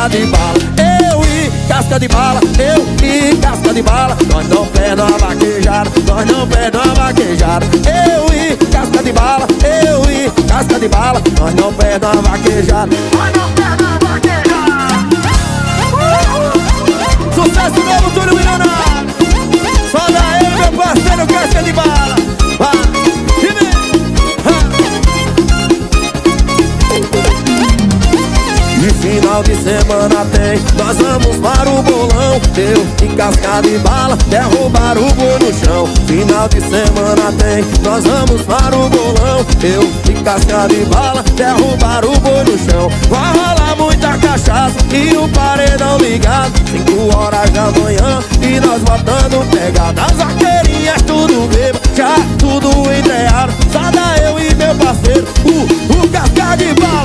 casca de bala. Eu e casca de bala, eu e casca de bala. Nós não perde uma vaquejada, nós não perde uma vaquejada. Eu e casca de bala, eu e casca de bala. Nós não perde uma vaquejada, nós não perde uma vaquejada. Sucesso novo, Túlio Milionário. Só dá eu, meu parceiro, casca de bala. E final de semana tem, nós vamos para o bolão. Eu e casca de bala, derrubar o boi no chão. Final de semana tem, nós vamos para o bolão. Eu e casca de bala, derrubar o boi no chão. Vai rolar muita cachaça e o paredão ligado, 5 horas da manhã e nós botando pegada. As vaqueirinhas tudo bêbado, já tudo entreado. Só dá eu e meu parceiro,